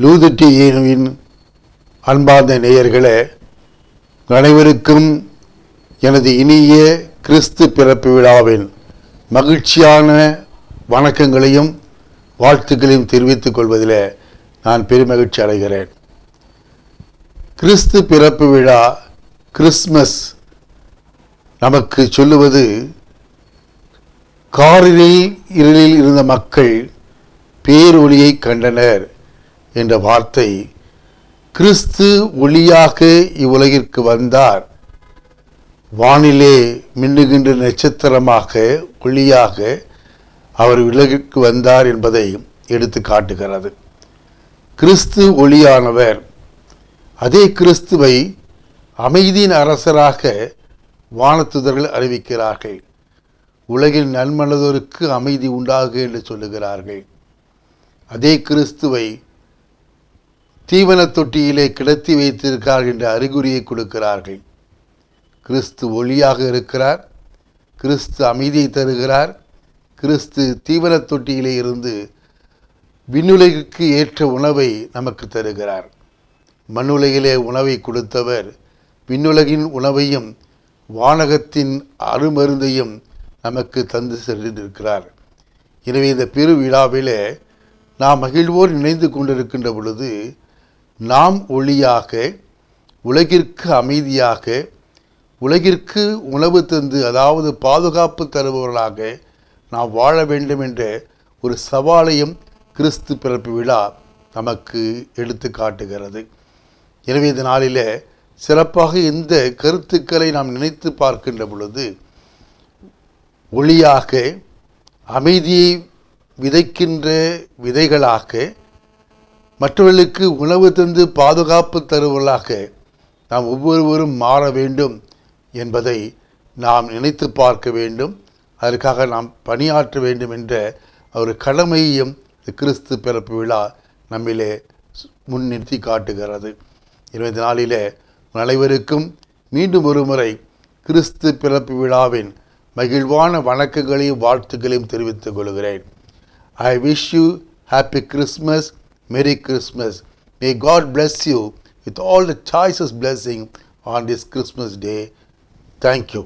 லூதட்டியின் அன்பார்ந்த நேயர்களே, அனைவருக்கும் எனது இனிய கிறிஸ்து பிறப்பு விழாவின் மகிழ்ச்சியான வணக்கங்களையும் வாழ்த்துக்களையும் தெரிவித்துக் கொள்வதில் நான் பெருமகிழ்ச்சி அடைகிறேன். கிறிஸ்து பிறப்பு விழா, கிறிஸ்மஸ் நமக்கு சொல்லுவது, காரில் இருளில் இருந்த மக்கள் பேரொளியை கண்டனர் என்ற வார்த்தை கிறிஸ்து ஒளியாக இவ்வுலகிற்கு வந்தார், வானிலே மின்னுகின்ற நட்சத்திரமாக ஒளியாக அவர் உலகிற்கு வந்தார் என்பதை எடுத்து காட்டுகிறது. கிறிஸ்து ஒளியானவர். அதே கிறிஸ்துவை அமைதியின் அரசராக வானதூதர்கள் அறிவிக்கிறார்கள். உலகில் நன்மனதோருக்கு அமைதி உண்டாக என்று சொல்லுகிறார்கள். அதே கிறிஸ்துவை தீவன தொட்டியிலே கிடத்தி வைத்திருக்கிறார்கள் என்ற அறிகுறியை கொடுக்கிறார்கள். கிறிஸ்து ஒளியாக இருக்கிறார், கிறிஸ்து அமைதியை தருகிறார், கிறிஸ்து தீவன தொட்டியிலே இருந்து விண்ணுலகிற்கு ஏற்ற உணவை நமக்கு தருகிறார். மண்ணுலகிலே உணவை கொடுத்தவர் விண்ணுலகின் உணவையும் வானகத்தின் அருமருந்தையும் நமக்கு தந்து சென்றிருக்கிறார். எனவே இந்த பெரு விழாவிலே நாம் மகிழ்வோடு இணைந்து கொண்டிருக்கின்ற பொழுது, நாம் ஒளியாக, உலகிற்கு அமைதியாக, உலகிற்கு உணவு தந்து, அதாவது பாதுகாப்பு தருபவர்களாக நாம் வாழ வேண்டும் என்ற ஒரு சவாலையும் கிறிஸ்து பிறப்பு விழா நமக்கு எடுத்து காட்டுகிறது. எனவே இந்த நாளில் சிறப்பாக இந்த கருத்துக்களை நாம் நினைத்து பார்க்கின்ற பொழுது, ஒளியாக, அமைதியை விதைக்கின்ற விதைகளாக, மற்றவர்களுக்கு உணவு தந்து பாதுகாப்பு தருவர்களாக நாம் ஒவ்வொருவரும் மாற வேண்டும் என்பதை நாம் நினைத்து பார்க்க வேண்டும். அதற்காக நாம் பணியாற்ற வேண்டும் என்ற ஒரு கடமையையும் கிறிஸ்து பிறப்பு விழா நம்மிலே முன்னிறுத்தி காட்டுகிறது. எனவே இந்த நாளிலே அனைவருக்கும் மீண்டும் ஒரு முறை கிறிஸ்து பிறப்பு விழாவின் மகிழ்வான வணக்கங்களையும் வாழ்த்துக்களையும் தெரிவித்துக் கொள்கிறேன். I wish you happy Christmas, Merry Christmas. May God bless you with all the choicest blessing on this Christmas day. Thank you.